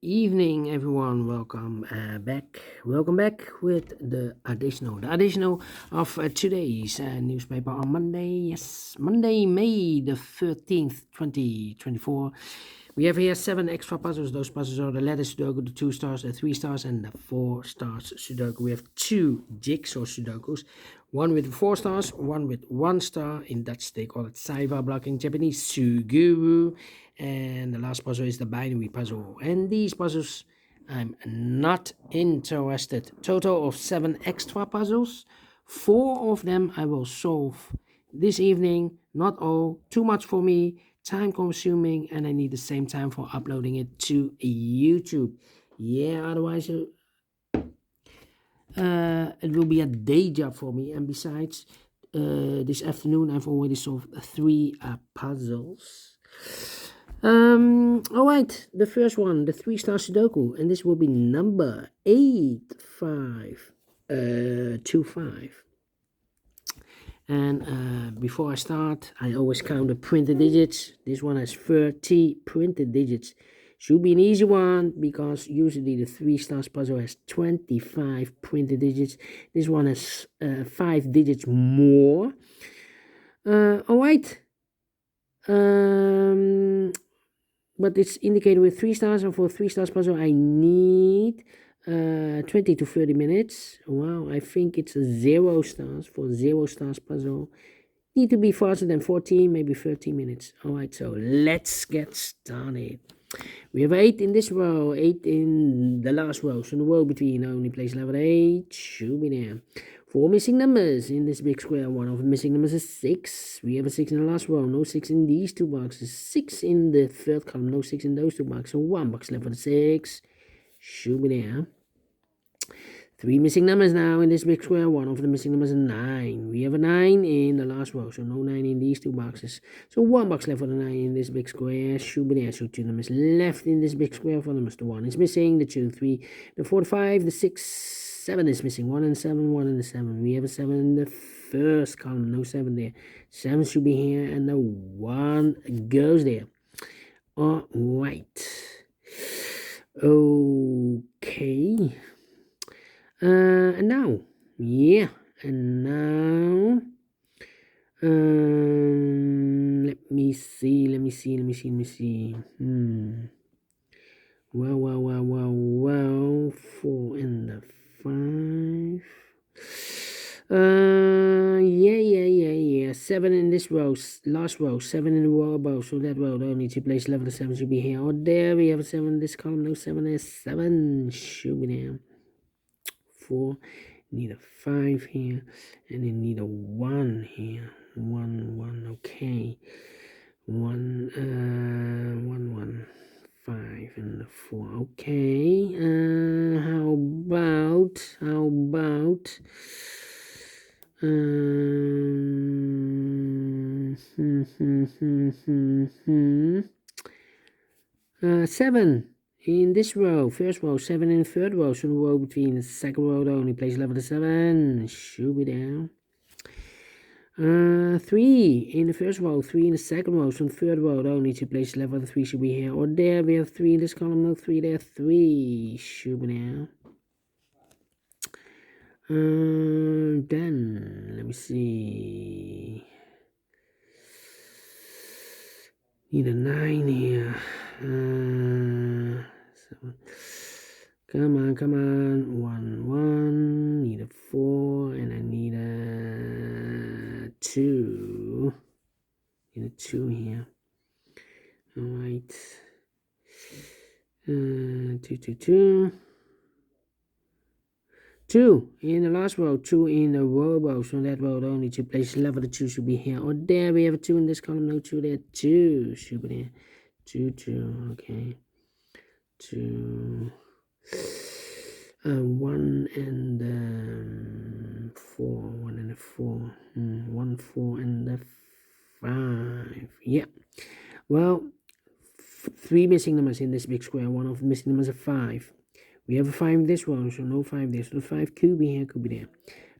Evening, everyone. Back. Welcome back with the additional. The additional of today's newspaper on Monday. Yes, Monday, May the 13th, 2024. We have here 7 extra puzzles. Those puzzles are the letter Sudoku, the 2 stars, the 3 stars, and the 4 stars Sudoku. We have 2 jigsaw Sudokus. One with 4 stars, one with 1 star. In Dutch, they call it Saiva block. In Japanese, Suguru. And the last puzzle is the binary puzzle. And these puzzles, I'm not interested. Total of 7 extra puzzles. 4 of them I will solve this evening. Not all. Too much for me. Time consuming, and I need the same time for uploading it to YouTube. Yeah, otherwise it will be a day job for me. And besides, this afternoon I've already solved 3 puzzles. Alright, the first one, the 3 star Sudoku, and this will be number 8525. And before I start, I always count the printed digits. This one has 30 printed digits. Should be an easy one because usually the 3 stars puzzle has 25 printed digits. This one has 5 digits more. Alright. But it's indicated with 3 stars, and for 3 stars puzzle I need 20 to 30 minutes. Wow, I think it's a 0 stars. For 0 stars puzzle need to be faster than 14, maybe 30 minutes. Alright, so let's get started. We have 8 in this row, 8 in the last row. So the row between only place level 8 should be there. 4 missing numbers in this big square. One of the missing numbers is 6. We have a 6 in the last row. No 6 in these 2 boxes. 6 in the third column. No 6 in those 2 boxes. So 1 box left for the 6. Should be there. 3 missing numbers now in this big square. One of the missing numbers is 9. We have a 9 in the last row. So no 9 in these 2 boxes. So 1 box left for the 9 in this big square. Should be there. So 2 numbers left in this big square. 4 numbers. The 1 is missing. The 2, 3, the 4, the 5, the 6, 7 is missing. 1 and 7, 1 and the 7. We have a 7 in the first column. No 7 there. 7 should be here. And the 1 goes there. Alright. Okay. And now, yeah, and now, let me see. Well, 4 and the 5. Yeah. 7 in this row, last row, 7 in the row above, so that row only 2 place level 7 should be here. Or there we have a 7 in this column, no 7 there, 7 should be there. 4, need a 5 here, and then need a 1 here. 1, okay. 1, 5 and the 4, okay. How about 7 in this row, first row, 7 in the third row, so the row between the second row only place level 7 should be down. 3 in the first row, 3 in the second row, so the third row only 2 place level 3 should be here. Or there we have 3 in this column, no 3 there, 3 should be down. Then let me see. Need a 9 here. 7. Come on. 1. Need a 4, and I need a 2. Need a 2 here. Alright. 2. 2 in the last row, 2 in the row, so that row only 2 places level the 2 should be here. Or there we have a 2 in this column, no 2 there, 2 should be there. 2, okay. 2, 1 and 4, 1 and 4, 1, 4 and the 5. Yeah. Well, 3 missing numbers in this big square. One of the missing numbers is 5. We have a 5 in this one, so no 5 there. So the 5 could be here, could be there.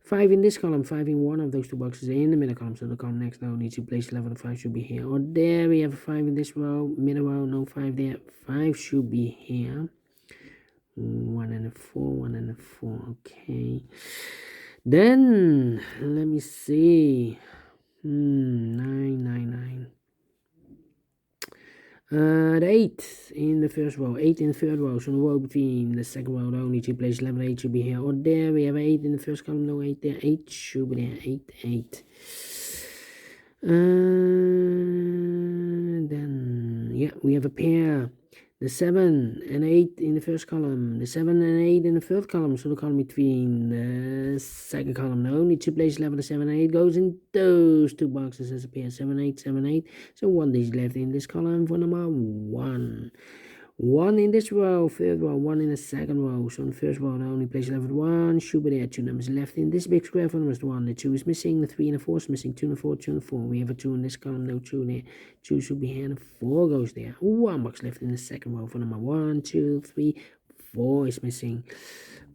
5 in this column, 5 in one of those 2 boxes in the middle column. So the column next now needs to place level, the 5 should be here. Or there we have a 5 in this row, middle row, no 5 there. 5 should be here. 1 and a 4, 1 and a 4. Okay. Then let me see. 9, 9, 9. The 8 in the first row, 8 in the third row, so the row between the second row, the only two places left, 8 should be here or there. We have 8 in the first column, no 8 there, 8 should be there, 8, 8. Then, yeah, we have a pair. The 7 and 8 in the first column, the 7 and 8 in the third column, so the column between the second column, the only two places left, the 7 and 8 goes in those two boxes as a pair, 7, 8, 7, 8. So one is left in this column for number 1. 1 in this row, third row, 1 in the second row. So in the first row, the only place left with 1 should be there. 2 numbers left in this big square for numbers 1. The 2 is missing, the 3 and the 4 is missing. 2 and the 4, 2 and the 4. We have a 2 in this column, no 2 there. 2 should be here, and 4 goes there. 1 box left in the second row for number 1, 2, 3, 4 is missing.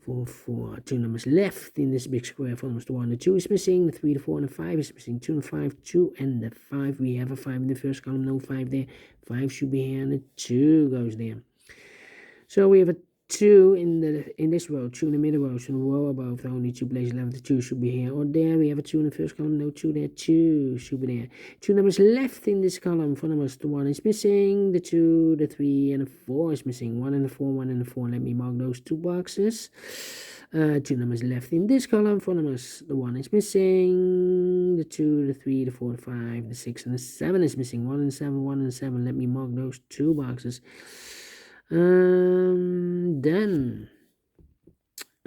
4, 4. 2 numbers left in this big square for numbers 1. The 2 is missing, the 3, the 4, and the 5 is missing. 2 and 5, 2 and the 5. We have a 5 in the first column, no 5 there. 5 should be here, and the 2 goes there. So we have a 2 in this row, 2 in the middle row, so the row above, the only two places left, the 2 should be here or there. We have a 2 in the first column, no 2 there, 2 should be there. 2 numbers left in this column for numbers, the 1 is missing, the 2, the 3, and the 4 is missing. 1 and the 4, 1 and the 4, let me mark those two boxes. 2 numbers left in this column for numbers, the 1 is missing, the 2, the 3, the 4, the 5, the 6, and the 7 is missing. 1 and 7, 1 and 7, let me mark those two boxes. Then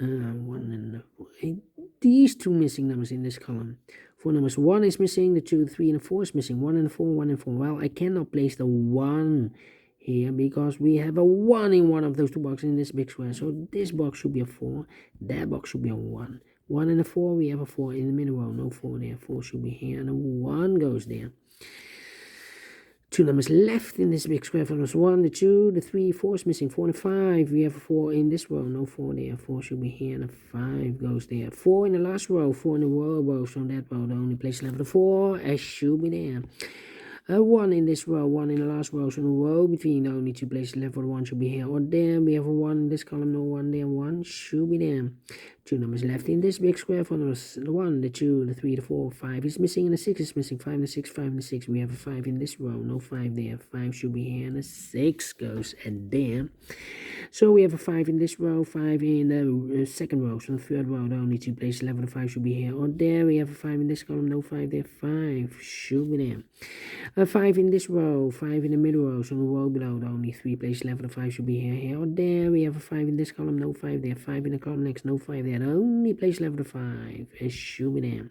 1 and 8, these two missing numbers in this column. For numbers 1 is missing, the 2, 3, and the 4 is missing. 1 and 4, 1 and 4. Well, I cannot place the 1 here because we have a 1 in one of those two boxes in this big square. So this box should be a 4, that box should be a 1. 1 and a 4, we have a 4 in the middle row, no 4 there. 4 should be here, and a 1 goes there. 2 numbers left in this big square for numbers 1, the 2, the 3, 4 is missing. 4 and 5, we have a 4 in this row, no 4 there. 4 should be here, and a 5 goes there. 4 in the last row, 4 in the row above, so that row, the only place left, the 4, as should be there. 1 in this row, 1 in the last row, so the row between the only two places left for the 1 should be here or there. We have a 1 in this column, no 1 there, 1 should be there. 2 numbers left in this big square for numbers, the 1, the 2, the 3, the 4, 5 is missing, and the 6 is missing. 5 and the 6, 5 and the 6. We have a 5 in this row, no 5 there. 5 should be here, and a 6 goes and there. So we have a 5 in this row, 5 in the second row, so the third row, the only two places left, the 5 should be here or there. We have a 5 in this column, no 5 there. 5 should be there. A 5 in this row, 5 in the middle row, so the row below, the only 3 places left, the 5 should be here or there. We have a 5 in this column, no 5 there. 5 in the column next, no 5 there. The only place left, the 5, it should be there.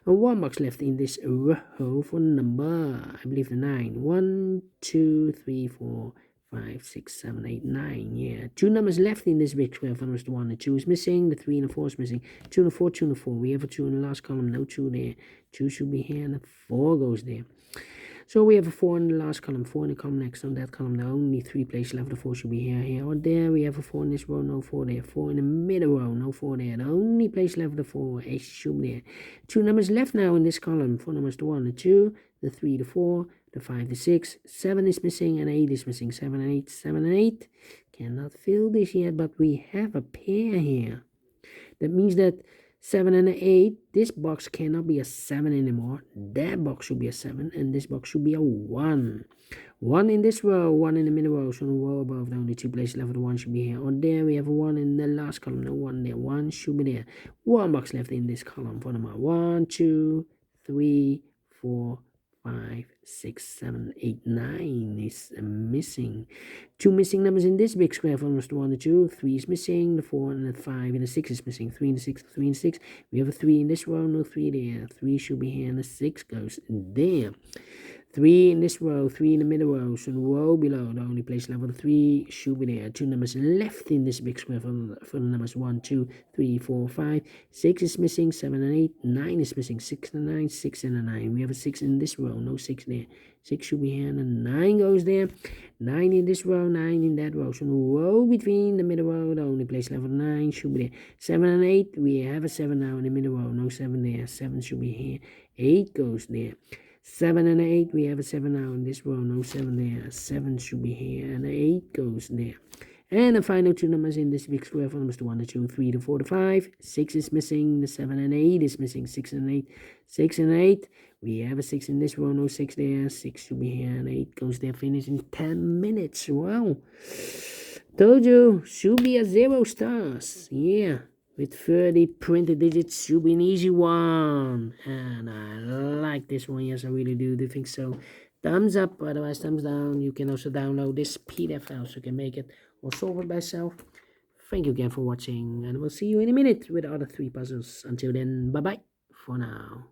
1 box left in this row for number, I believe the 9. 1, 2, 3, 4, 5, 6, 7, 8, 9. Yeah, 2 numbers left in this big square for numbers 1. The 2 is missing, the 3 and the 4 is missing. 2 and the 4, 2 and the 4. We have a 2 in the last column, no 2 there. 2 should be here, and the 4 goes there. So we have a 4 in the last column, 4 in the column next. On that column, the only 3 places left, the 4 should be here or there. We have a 4 in this row, no 4 there. 4 in the middle row, no 4 there. The only place left, the 4, it should be there. 2 numbers left now in this column. 4 numbers, the 1, the 2, the 3, the 4, the 5, the 6. 7 is missing, and 8 is missing. 7 and 8, 7 and 8. Cannot fill this yet, but we have a pair here. That means that 7 and 8, this box cannot be a 7 anymore. That box should be a 7, and this box should be a 1. 1 in this row, 1 in the middle row, so the row above, the only two places left, the 1 should be here or there. We have a 1 in the last column, no 1 there. 1 should be there. 1 box left in this column for number 1, 2, 3, 4, 5, 6, 7, 8, 9 is missing. 2 missing numbers in this big square for numbers 1, the 2, 3 is missing, the 4 and the 5 and the 6 is missing. 3 and the 6, 3 and 6. We have a 3 in this row, no 3 there. 3 should be here, and the 6 goes there. 3 in this row, 3 in the middle row, so the row below, the only place left for the 3 should be there. 2 numbers left in this big square for the numbers 1, 2, 3, 4, 5. 6 is missing, 7 and 8, 9 is missing, 6 and 9, 6 and a 9. We have a 6 in this row, no 6 there. 6 should be here, and a 9 goes there. 9 in this row, 9 in that row. So the row between the middle row, the only place left for 9 should be there. 7 and 8, we have a 7 now in the middle row, no 7 there. 7 should be here. 8 goes there. 7 and 8, we have a 7 now in this row, no 7 there. 7 should be here, and 8 goes there. And the final two numbers in this big square for numbers the 1, the 2, 3, the 4, the 5. 6 is missing, the 7 and 8 is missing, 6 and 8. 6 and 8. We have a 6 in this row, no 6 there. 6 should be here, and 8 goes there, finish in 10 minutes. Wow. Told you, should be a 0 stars. Yeah. With 30 printed digits, should be an easy one. And I like this one. Yes, I really do. Do you think so? Thumbs up, otherwise thumbs down. You can also download this PDF file so you can make it or solve it by yourself. Thank you again for watching, and we'll see you in a minute with the other 3 puzzles. Until then, bye-bye for now.